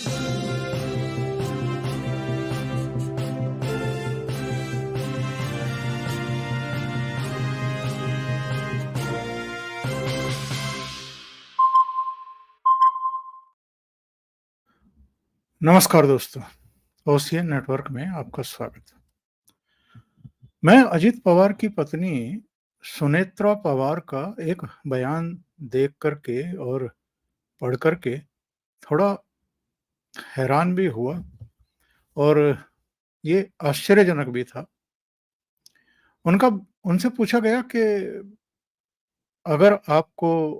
नमस्कार दोस्तों, ocean network में आपका स्वागत। मैं अजित पवार की पत्नी सुनेत्रा पवार का एक बयान देख कर के और पढ़ कर के थोड़ा हैरान भी हुआ और ये आश्चर्यजनक भी था। उनका उनसे पूछा गया कि अगर आपको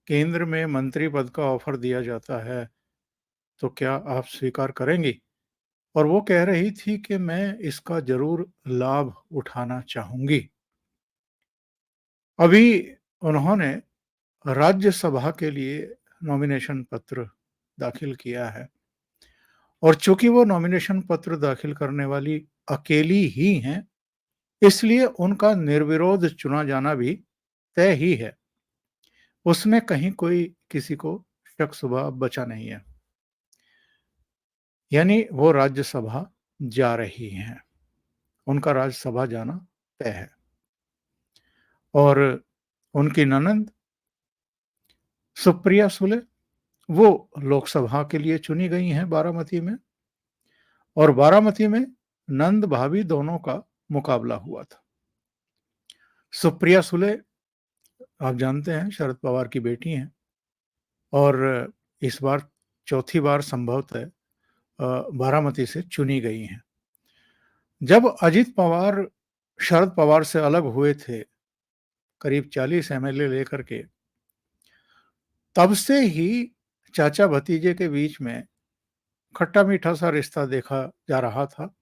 केंद्र में मंत्री पद का ऑफर दिया जाता है, तो क्या आप स्वीकार करेंगी? और वो कह रही थी कि मैं इसका ज़रूर लाभ उठाना चाहूँगी। अभी उन्होंने राज्यसभा के लिए नॉमिनेशन पत्र दाखिल किया है और चूंकि वो नॉमिनेशन पत्र दाखिल करने वाली अकेली ही हैं, इसलिए उनका निर्विरोध चुना जाना भी तय ही है। उसमें कहीं कोई किसी को शक शुबा बचा नहीं है। यानी वो राज्यसभा जा रही हैं, उनका राज्यसभा जाना तय है। और उनकी ननंद सुप्रिया सुले, वो लोकसभा के लिए चुनी गई हैं बारामती में, और बारामती में नंद भाभी दोनों का मुकाबला हुआ था। सुप्रिया सुले आप जानते हैं शरद पवार की बेटी हैं और इस बार चौथी बार संभवतः बारामती से चुनी गई हैं। जब अजित पवार शरद पवार से अलग हुए थे, करीब 40 एमएलए लेकर के, तब से ही चाचा भतीजे के बीच में खट्टा मीठा सा रिश्ता देखा जा रहा था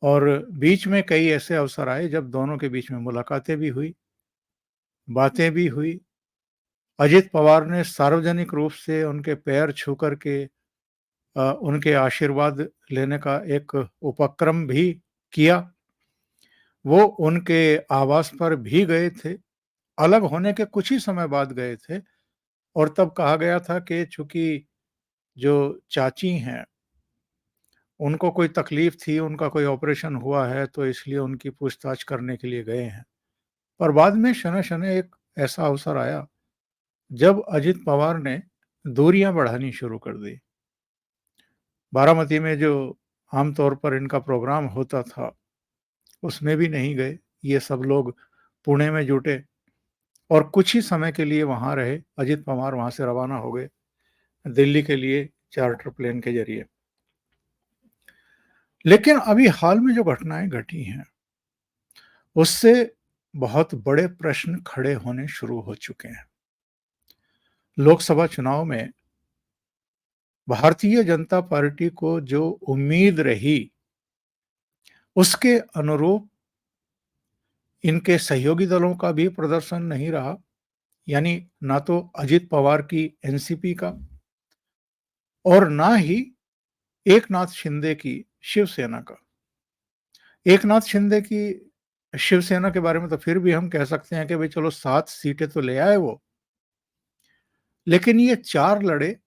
और बीच में कई ऐसे अवसर आए जब दोनों के बीच में मुलाकातें भी हुई, बातें भी हुई। अजित पवार ने सार्वजनिक रूप से उनके पैर छू कर के उनके आशीर्वाद लेने का एक उपक्रम भी किया। वो उनके आवास पर भी गए थे, अलग होने के कुछ ही समय बाद गए थे और तब कहा गया था कि चूंकि जो चाची हैं, उनको कोई तकलीफ थी, उनका कोई ऑपरेशन हुआ है, तो इसलिए उनकी पूछताछ करने के लिए गए हैं। पर बाद में शनैः-शनैः एक ऐसा अवसर आया, जब अजित पवार ने दूरियां बढ़ानी शुरू कर दी। बारामती में जो आम तौर पर इनका प्रोग्राम होता था, उसमें भी नहीं गए। ये सब लोग पुणे में जुटे और कुछ ही समय के लिए वहाँ रहे। अजित पवार वहाँ से रवाना हो गए दिल्ली के लिए चार्टर प्लेन के ज़रिए। लेकिन अभी हाल में जो घटनाएँ घटी हैं, उससे बहुत बड़े प्रश्न खड़े होने शुरू हो चुके हैं। लोकसभा चुनाव में भारतीय जनता पार्टी को जो उम्मीद रही, उसके अनुरूप इनके सहयोगी दलों का भी प्रदर्शन नहीं रहा। यानी ना तो अजित पवार की एनसीपी का और ना ही एकनाथ शिंदे की शिवसेना का। एकनाथ शिंदे की शिवसेना के बारे में तो फिर भी हम कह सकते हैं कि भाई चलो 7 सीटें तो ले आए वो, लेकिन ये 4 लड़े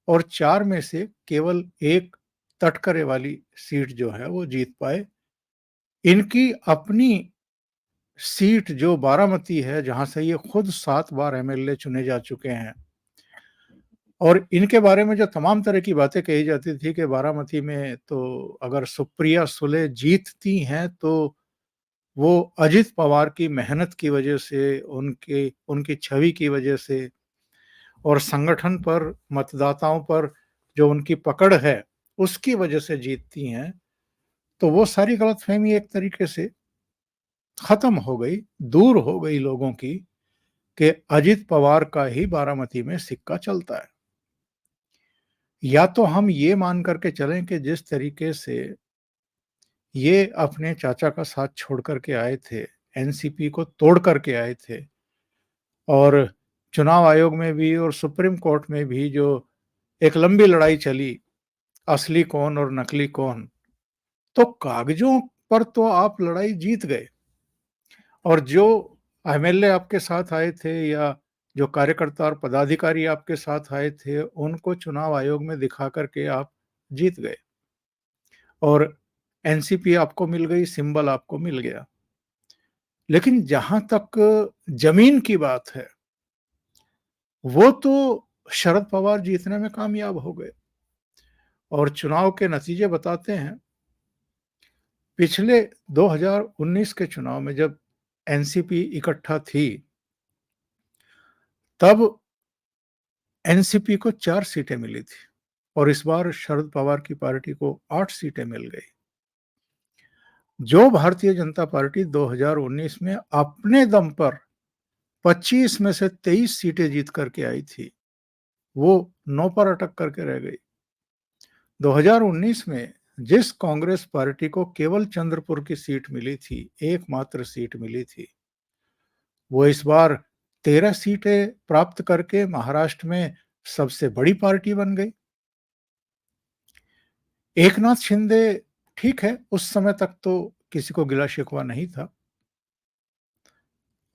और 4 में से केवल 1 तटकरे वाली सीट जो है वो जीत पाए। इनकी अपनी सीट जो बारामती है, जहां से ये खुद 7 बार एमएलए चुने जा चुके हैं, और इनके बारे में जो तमाम तरह की बातें कही जाती थी कि बारामती में तो अगर सुप्रिया सुले जीतती हैं तो वो अजित पवार की मेहनत की वजह से, उनके उनकी छवि की वजह से और संगठन पर, मतदाताओं पर जो उनकी पकड़ है, उसकी वजह से जीतती हैं। तो वो सारी गलतफहमी एक तरीके से खत्म हो गई, दूर हो गई लोगों की कि अजित पवार का ही बारामती में सिक्का चलता है। या तो हम ये मान करके चलें कि जिस तरीके से ये अपने चाचा का साथ छोड़ कर के आए थे, एनसीपी को तोड़ करके आए थे, और चुनाव आयोग में भी और सुप्रीम कोर्ट में भी जो एक लंबी लड़ाई चली, असली कौन और नकली कौन, तो कागजों पर तो आप लड़ाई जीत गए और जो एमएलए आपके साथ आए थे या जो कार्यकर्ता और पदाधिकारी आपके साथ आए थे, उनको चुनाव आयोग में दिखा कर के आप जीत गए और एनसीपी आपको मिल गई, सिंबल आपको मिल गया। लेकिन जहाँ तक ज़मीन की बात है, वो तो शरद पवार जीतने में कामयाब हो गए और चुनाव के नतीजे बताते हैं। पिछले 2019 के चुनाव में जब एनसीपी इकट्ठा थी, तब एनसीपी को 4 सीटें मिली थी और इस बार शरद पवार की पार्टी को 8 सीटें मिल गई। जो भारतीय जनता पार्टी 2019 में अपने दम पर 25 में से 23 सीटें जीत करके आई थी, वो 9 पर अटक करके रह गई। 2019 में जिस कांग्रेस पार्टी को केवल चंद्रपुर की सीट मिली थी, एकमात्र सीट मिली थी, वो इस बार 13 सीटें प्राप्त करके महाराष्ट्र में सबसे बड़ी पार्टी बन गई। एकनाथ शिंदे ठीक है, उस समय तक तो किसी को गिला-शिकवा नहीं था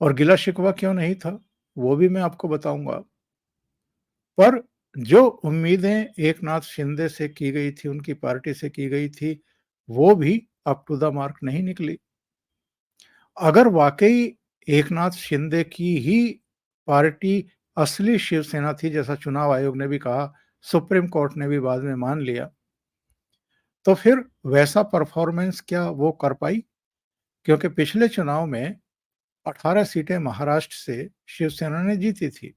और गिला-शिकवा क्यों नहीं था, वो भी मैं आपको बताऊँगा। पर जो उम्मीदें एकनाथ शिंदे से की गई थी, उनकी पार्टी से की गई थी, वो भी अप टू द मार्क नहीं निकली। अगर वाक़ई एकनाथ शिंदे की ही पार्टी असली शिवसेना थी, जैसा चुनाव आयोग ने भी कहा, सुप्रीम कोर्ट ने भी बाद में मान लिया, तो फिर वैसा परफॉर्मेंस क्या वो कर पाई? क्योंकि पिछले चुनाव में 18 सीटें महाराष्ट्र से शिवसेना ने जीती थी।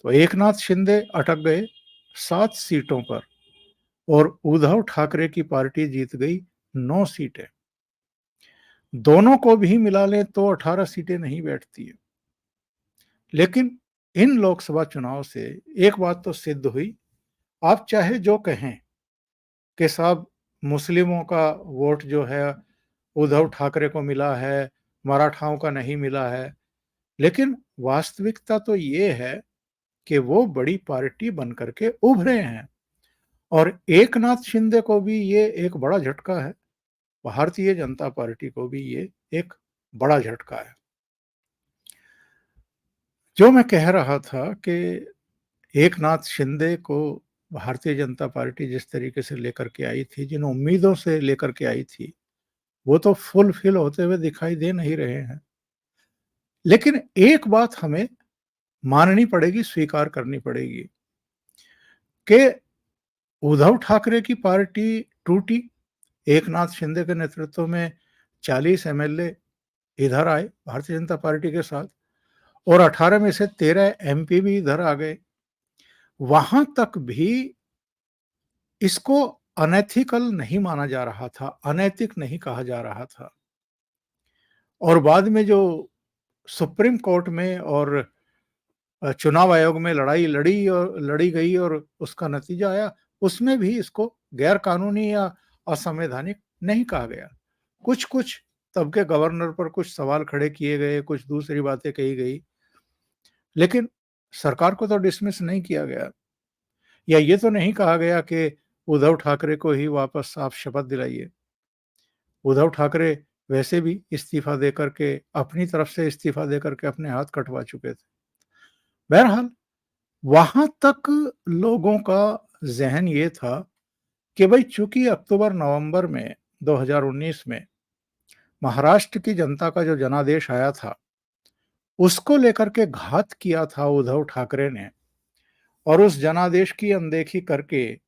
तो एकनाथ शिंदे अटक गए 7 सीटों पर और उद्धव ठाकरे की पार्टी जीत गई 9 सीटें। दोनों को भी मिला लें तो 18 सीटें नहीं बैठती है। लेकिन इन लोकसभा चुनाव से एक बात तो सिद्ध हुई, आप चाहे जो कहें कि साहब मुस्लिमों का वोट जो है उद्धव ठाकरे को मिला है, मराठाओं का नहीं मिला है, लेकिन वास्तविकता तो ये है कि वो बड़ी पार्टी बन करके उभरे हैं और एकनाथ शिंदे को भी ये एक बड़ा झटका है, भारतीय जनता पार्टी को भी ये एक बड़ा झटका है। जो मैं कह रहा था कि एकनाथ शिंदे को भारतीय जनता पार्टी जिस तरीके से लेकर के आई थी, जिन उम्मीदों से लेकर के आई थी, वो तो फुलफिल होते हुए दिखाई दे नहीं रहे हैं। लेकिन एक बात हमें माननी पड़ेगी, स्वीकार करनी पड़ेगी कि उद्धव ठाकरे की पार्टी टूटी, एकनाथ शिंदे के नेतृत्व में 40 एमएलए इधर आए भारतीय जनता पार्टी के साथ और 18 में से 13 एमपी भी इधर आ गए। वहां तक भी इसको अनएथिकल नहीं माना जा रहा था, अनैतिक नहीं कहा जा रहा था और बाद में जो सुप्रीम कोर्ट में और चुनाव आयोग में लड़ी गई और उसका नतीजा आया, उसमें भी इसको गैर कानूनी या असंवैधानिक नहीं कहा गया। कुछ-कुछ तब के गवर्नर पर कुछ सवाल खड़े किए गए, कुछ दूसरी बातें कही गई, लेकिन सरकार को तो डिसमिस नहीं किया गया या ये तो नहीं कहा गया कि उद्धव ठाकरे को ही वापस आप शपथ दिलाइए। उद्धव ठाकरे वैसे भी इस्तीफ़ा देकर के अपनी तरफ से इस्तीफ़ा देकर के अपने हाथ कटवा चुके थे। बहरहाल वहाँ तक लोगों का ज़हन ये था कि भई चूँकि अक्टूबर-नवंबर में 2019 में महाराष्ट्र की जनता का जो जनादेश आया था, उसको लेकर के घात किया था उद्धव ठाकरे ने और उस जनादेश की अनदेखी करके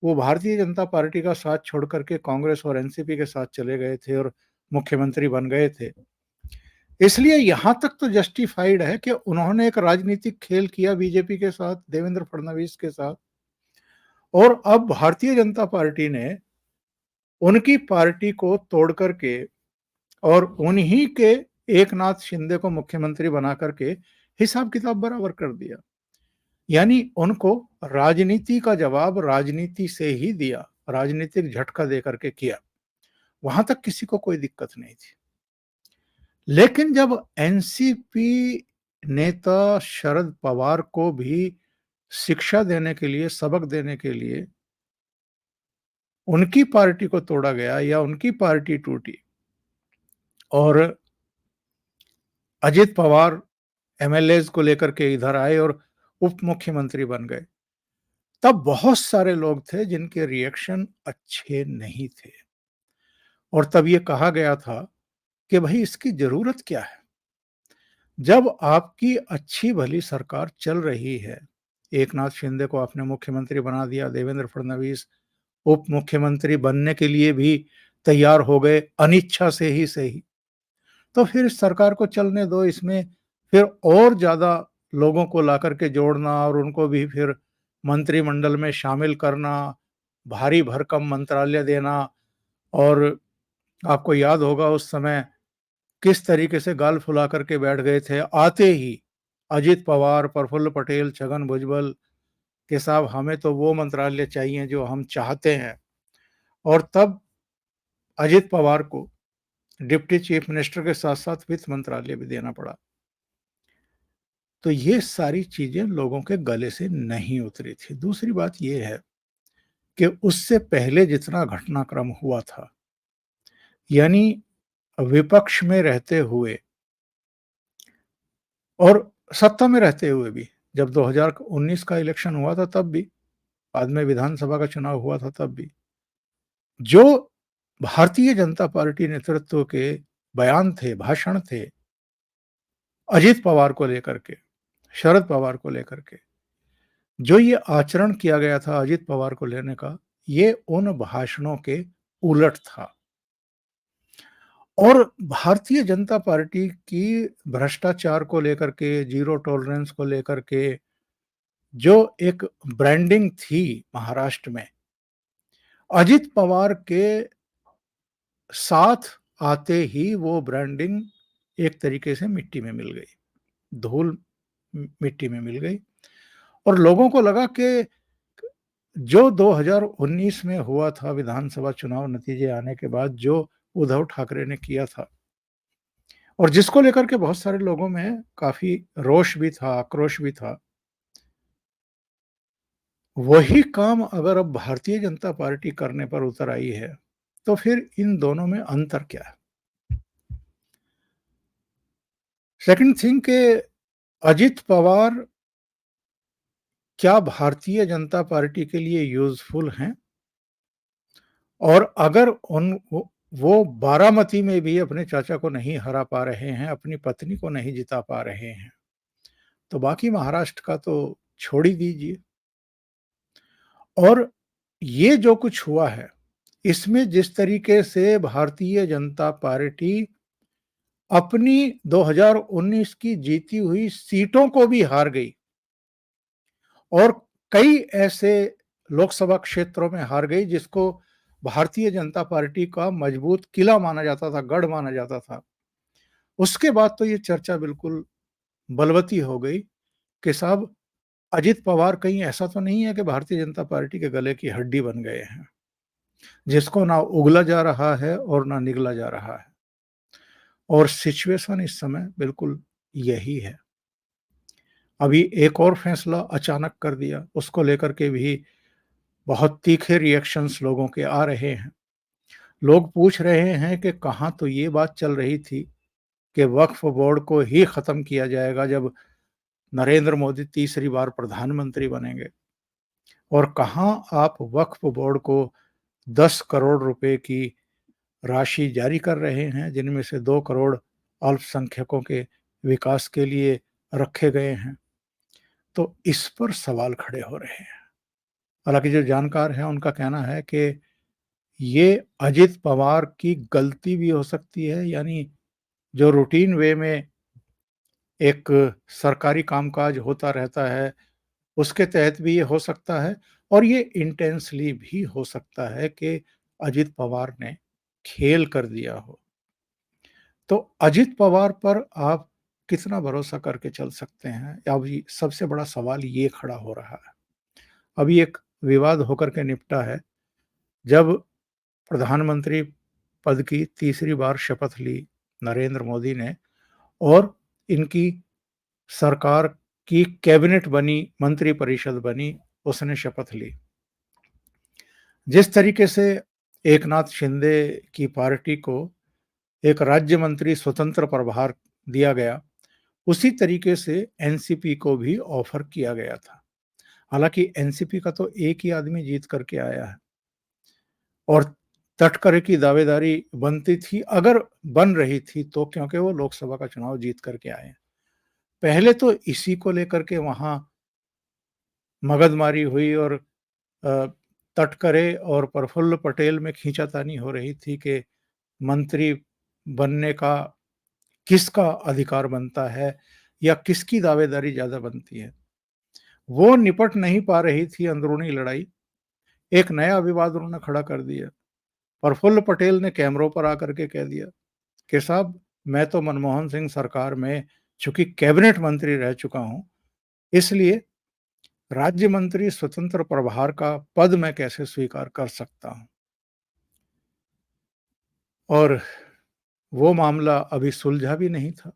वो भारतीय जनता पार्टी का साथ छोड़ कर के कांग्रेस और एनसीपी के साथ चले गए थे और मुख्यमंत्री बन गए थे। इसलिए यहाँ तक तो जस्टिफाइड है कि उन्होंने एक राजनीतिक खेल किया बीजेपी के साथ, देवेंद्र फडणवीस के साथ और अब भारतीय जनता पार्टी ने उनकी पार्टी को तोड़ करके और उन्हीं के एकनाथ शिंदे को मुख्यमंत्री बना करके हिसाब-किताब बराबर कर दिया। यानी उनको राजनीति का जवाब राजनीति से ही दिया, राजनीतिक झटका दे करके किया। वहाँ तक किसी को कोई दिक्कत नहीं थी। लेकिन जब एनसीपी नेता शरद पवार को भी शिक्षा देने के लिए, सबक देने के लिए उनकी पार्टी को तोड़ा गया या उनकी पार्टी टूटी और अजित पवार एमएलएज़ को लेकर के इधर आए और उप मुख्यमंत्री बन गए। तब बहुत सारे लोग थे जिनके रिएक्शन अच्छे नहीं थे और तब ये कहा गया था कि भई इसकी ज़रूरत क्या है? जब आपकी अच्छी-भली सरकार चल रही है, एकनाथ शिंदे को आपने मुख्यमंत्री बना दिया, देवेंद्र फडणवीस उप मुख्यमंत्री बनने के लिए भी तैयार हो गए, अनिच्छा से ही सही। तो फिर इस सरकार को चलने दो, इसमें फिर और ज़्यादा लोगों को लाकर के जोड़ना और उनको भी फिर मंत्रिमंडल में शामिल करना, भारी भरकम मंत्रालय देना और आपको याद होगा उस समय किस तरीके से गाल फुला करके बैठ गए थे। आते ही अजित पवार, प्रफुल्ल पटेल, छगन भुजबल कि साहब हमें तो वो मंत्रालय चाहिए जो हम चाहते हैं और तब अजित पवार को डिप्टी चीफ मिनिस्टर के साथ-साथ वित्त मंत्रालय भी देना पड़ा। तो ये सारी चीज़ें लोगों के गले से नहीं उतरी थी। दूसरी बात ये है कि उससे पहले जितना घटनाक्रम हुआ था, यानी विपक्ष में रहते हुए और सत्ता में रहते हुए भी, जब 2019 का इलेक्शन हुआ था तब भी, बाद में विधानसभा का चुनाव हुआ था तब भी, जो भारतीय जनता पार्टी नेतृत्व के बयान थे, भाषण थे, अजित पवार को लेकर के, शरद पवार को लेकर के, जो ये आचरण किया गया था अजित पवार को लेने का, ये उन भाषणों के उलट था। और भारतीय जनता पार्टी की भ्रष्टाचार को लेकर के, ज़ीरो टॉलरेंस को लेकर के, जो एक ब्रांडिंग थी महाराष्ट्र में, अजित पवार के साथ आते ही वो ब्रांडिंग एक तरीके से मिट्टी में मिल गई, धूल मिट्टी में मिल गई और लोगों को लगा कि जो 2019 में हुआ था विधानसभा चुनाव नतीजे आने के बाद जो उद्धव ठाकरे ने किया था और जिसको लेकर के बहुत सारे लोगों में काफ़ी रोष भी था, आक्रोश भी था। वही काम अगर अब भारतीय जनता पार्टी करने पर उतर आई है, तो फिर इन दोनों में अंतर क्या है? सेकंड थिंग के अजित पवार क्या भारतीय जनता पार्टी के लिए यूज़फुल हैं? और अगर उन वो बारामती में भी अपने चाचा को नहीं हरा पा रहे हैं, अपनी पत्नी को नहीं जिता पा रहे हैं, तो बाकी महाराष्ट्र का तो छोड़ ही दीजिए। और ये जो कुछ हुआ है, इसमें जिस तरीके से भारतीय जनता पार्टी अपनी 2019 की जीती हुई सीटों को भी हार गई और कई ऐसे लोकसभा क्षेत्रों में हार गई जिसको भारतीय जनता पार्टी का मजबूत किला माना जाता था, गढ़ माना जाता था। उसके बाद तो ये चर्चा बिल्कुल बलवती हो गई कि साहब अजित पवार कहीं ऐसा तो नहीं है कि भारतीय जनता पार्टी के गले की हड्डी बन गए हैं, जिसको ना उगला जा रहा है और ना निगला जा रहा है। और सिचुएशन इस समय बिल्कुल यही है। अभी एक और फैसला अचानक कर दिया, उसको लेकर के भी बहुत तीखे रिएक्शंस लोगों के आ रहे हैं। लोग पूछ रहे हैं कि कहाँ तो ये बात चल रही थी कि वक्फ बोर्ड को ही खत्म किया जाएगा जब नरेंद्र मोदी तीसरी बार प्रधानमंत्री बनेंगे और कहाँ आप वक्फ बोर्ड को 10 करोड़ रुपए की राशि जारी कर रहे हैं, जिनमें से 2 करोड़ अल्पसंख्यकों के विकास के लिए रखे गए हैं। तो इस पर सवाल खड़े हो रहे हैं। हालाँकि जो जानकार हैं उनका कहना है कि ये अजित पवार की गलती भी हो सकती है, यानी जो रूटीन वे में एक सरकारी कामकाज होता रहता है, उसके तहत भी ये हो सकता है और ये इंटेंशनली भी हो सकता है कि अजित पवार ने खेल कर दिया हो। तो अजित पवार पर आप कितना भरोसा करके चल सकते हैं? अभी सबसे बड़ा सवाल ये खड़ा हो रहा है। अभी एक विवाद होकर के निपटा है, जब प्रधानमंत्री पद की तीसरी बार शपथ ली नरेंद्र मोदी ने और इनकी सरकार की कैबिनेट बनी, मंत्रिपरिषद बनी, उसने शपथ ली। जिस तरीके से एकनाथ शिंदे की पार्टी को एक राज्य मंत्री स्वतंत्र प्रभार दिया गया उसी तरीके से एनसीपी को भी ऑफर किया गया था। हालाँकि एनसीपी का तो एक ही आदमी जीत करके आया है और तटकरे की दावेदारी बनती थी, अगर बन रही थी तो क्योंकि वो लोकसभा का चुनाव जीत करके आए हैं। पहले तो इसी को लेकर के वहाँ मगजमारी हुई और अ, तटकरे और प्रफुल्ल पटेल में खींचातानी हो रही थी कि मंत्री बनने का किसका अधिकार बनता है या किसकी दावेदारी ज़्यादा बनती है। वो निपट नहीं पा रही थी अंदरूनी लड़ाई, एक नया विवाद उन्होंने खड़ा कर दिया। प्रफुल्ल पटेल ने कैमरों पर आकर के कह दिया कि साहब, मैं तो मनमोहन सिंह सरकार में चूँकि कैबिनेट मंत्री रह चुका हूँ, इसलिए राज्य मंत्री स्वतंत्र प्रभार का पद मैं कैसे स्वीकार कर सकता हूँ। और वो मामला अभी सुलझा भी नहीं था।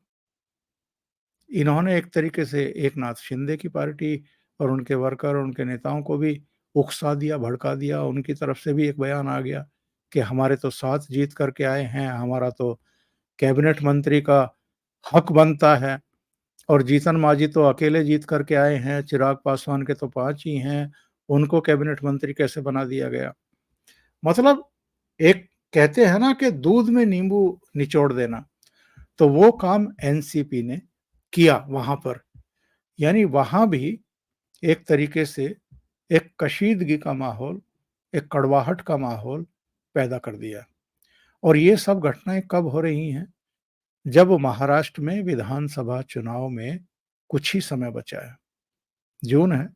इन्होंने एक तरीके से एकनाथ शिंदे की पार्टी और उनके वर्कर, उनके नेताओं को भी उकसा दिया, भड़का दिया। उनकी तरफ से भी एक बयान आ गया कि हमारे तो साथ जीत करके आए हैं, हमारा तो कैबिनेट मंत्री का हक बनता है और जीतन मांझी तो अकेले जीत करके आए हैं, चिराग पासवान के तो 5 ही हैं, उनको कैबिनेट मंत्री कैसे बना दिया गया। मतलब एक कहते हैं ना कि दूध में नींबू निचोड़ देना, तो वो काम एनसीपी ने किया वहाँ पर। यानी वहाँ भी एक तरीके से एक कशीदगी का माहौल, एक कड़वाहट का माहौल पैदा कर दिया। और ये सब घटनाएँ कब हो रही हैं? जब महाराष्ट्र में विधानसभा चुनाव में कुछ ही समय बचा है। जून है,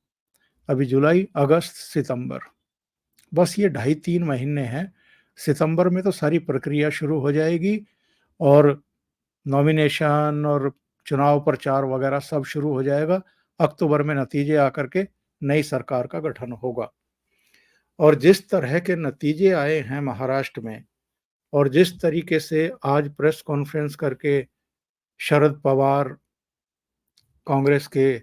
अभी जुलाई, अगस्त, सितंबर, बस ये ढाई 3 महीने हैं। सितंबर में तो सारी प्रक्रिया शुरू हो जाएगी और नॉमिनेशन और चुनाव प्रचार वगैरह सब शुरू हो जाएगा। अक्टूबर में नतीजे आकर के नई सरकार का गठन होगा। और जिस तरह के नतीजे आए हैं महाराष्ट्र में और जिस तरीके से आज प्रेस कॉन्फ्रेंस करके शरद पवार, कांग्रेस के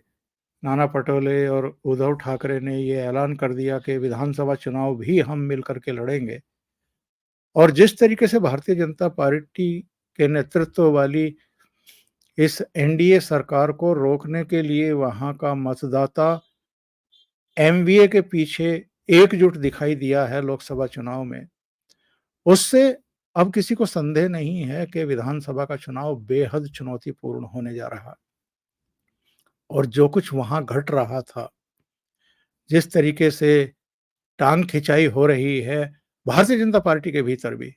नाना पटोले और उद्धव ठाकरे ने ये ऐलान कर दिया कि विधानसभा चुनाव भी हम मिल कर के लड़ेंगे, और जिस तरीके से भारतीय जनता पार्टी के नेतृत्व वाली इस एनडीए सरकार को रोकने के लिए वहां का मतदाता एमवीए के पीछे एकजुट दिखाई दिया है लोकसभा चुनाव में, उससे अब किसी को संदेह नहीं है कि विधानसभा का चुनाव बेहद चुनौतीपूर्ण होने जा रहा है। और जो कुछ वहां घट रहा था, जिस तरीके से टांग खिंचाई हो रही है भारतीय जनता पार्टी के भीतर भी,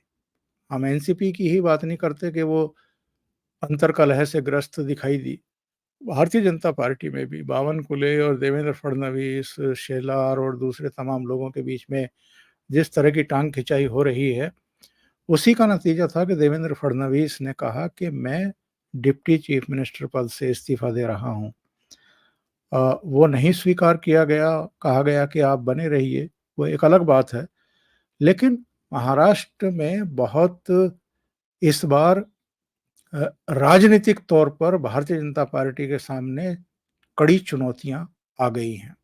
हम एनसीपी की ही बात नहीं करते कि वो अंतर्कलह से ग्रस्त दिखाई दी। भारतीय जनता पार्टी में भी बावनकुले और देवेंद्र फडणवीस, शेलार और दूसरे तमाम लोगों के बीच में जिस तरह की टांग खिंचाई हो रही है, उसी का नतीजा था कि देवेंद्र फडणवीस ने कहा कि मैं डिप्टी चीफ मिनिस्टर पद से इस्तीफा दे रहा हूं। वो नहीं स्वीकार किया गया, कहा गया कि आप बने रहिए, वो एक अलग बात है। लेकिन महाराष्ट्र में बहुत इस बार राजनीतिक तौर पर भारतीय जनता पार्टी के सामने कड़ी चुनौतियां आ गई हैं।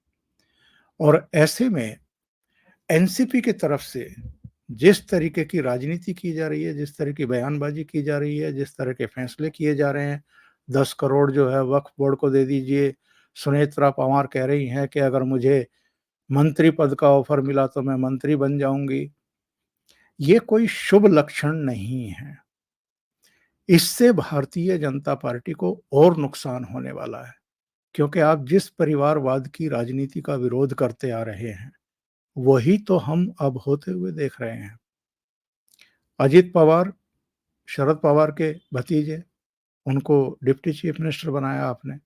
और ऐसे में एनसीपी की तरफ से जिस तरीके की राजनीति की जा रही है, जिस तरह की बयानबाजी की जा रही है, जिस तरह के फैसले किए जा रहे हैं, 10 करोड़ जो है वक्फ बोर्ड को दे दीजिए। सुनेत्रा पवार कह रही हैं कि अगर मुझे मंत्री पद का ऑफर मिला तो मैं मंत्री बन जाऊंगी। ये कोई शुभ लक्षण नहीं है। इससे भारतीय जनता पार्टी को और नुकसान होने वाला है, क्योंकि आप जिस परिवारवाद की राजनीति का विरोध करते आ रहे हैं, वही तो हम अब होते हुए देख रहे हैं। अजित पवार, शरद पवार के भतीजे, उनको डिप्टी चीफ मिनिस्टर बनाया आपने।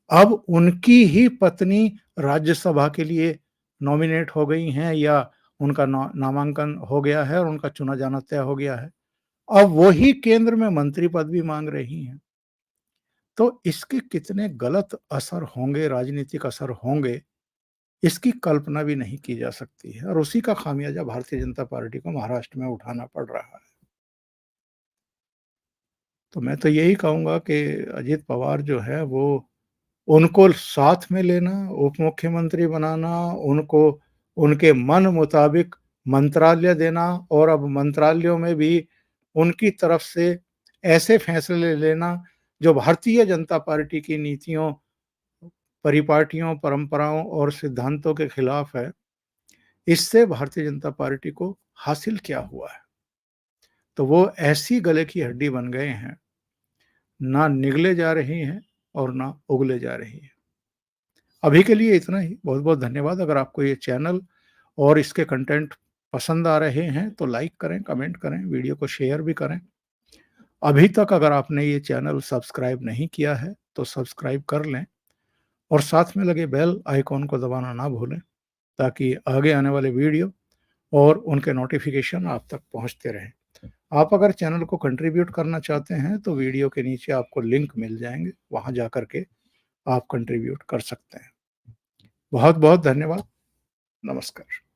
अब उनकी ही पत्नी राज्यसभा के लिए नॉमिनेट हो गई हैं या उनका नामांकन हो गया है और उनका चुना जाना तय हो गया है। अब वही केंद्र में मंत्री पद भी मांग रही हैं। तो इसके कितने गलत असर होंगे, राजनीतिक असर होंगे, इसकी कल्पना भी नहीं की जा सकती है। और उसी का खामियाजा भारतीय जनता पार्टी को महाराष्ट्र में उठाना पड़ रहा है। तो मैं तो यही कहूँगा कि अजित पवार जो है वो, उनको साथ में लेना, उप मुख्यमंत्री बनाना, उनको उनके मन मुताबिक मंत्रालय देना और अब मंत्रालयों में भी उनकी तरफ से ऐसे फैसले लेना जो भारतीय जनता पार्टी की नीतियों, परिपाटियों, परंपराओं और सिद्धांतों के खिलाफ है, इससे भारतीय जनता पार्टी को हासिल क्या हुआ है? तो वो ऐसी गले की हड्डी बन गए हैं, ना निगले जा रही हैं और ना उगले जा रही हैं। अभी के लिए इतना ही। बहुत-बहुत धन्यवाद। अगर आपको ये चैनल और इसके कंटेंट पसंद आ रहे हैं, तो लाइक करें, कमेंट करें, वीडियो को शेयर भी करें। अभी तक अगर आपने ये चैनल सब्सक्राइब नहीं किया है, तो सब्सक्राइब कर लें और साथ में लगे बेल आइकॉन को दबाना ना भूलें, ताकि आगे आने वाले वीडियो और उनके नोटिफ़िकेशन आप तक पहुँचते रहें। आप अगर चैनल को कंट्रीब्यूट करना चाहते हैं, तो वीडियो के नीचे आपको लिंक मिल जाएँगे, वहाँ जाकर के आप कंट्रीब्यूट कर सकते हैं। बहुत-बहुत धन्यवाद। नमस्कार।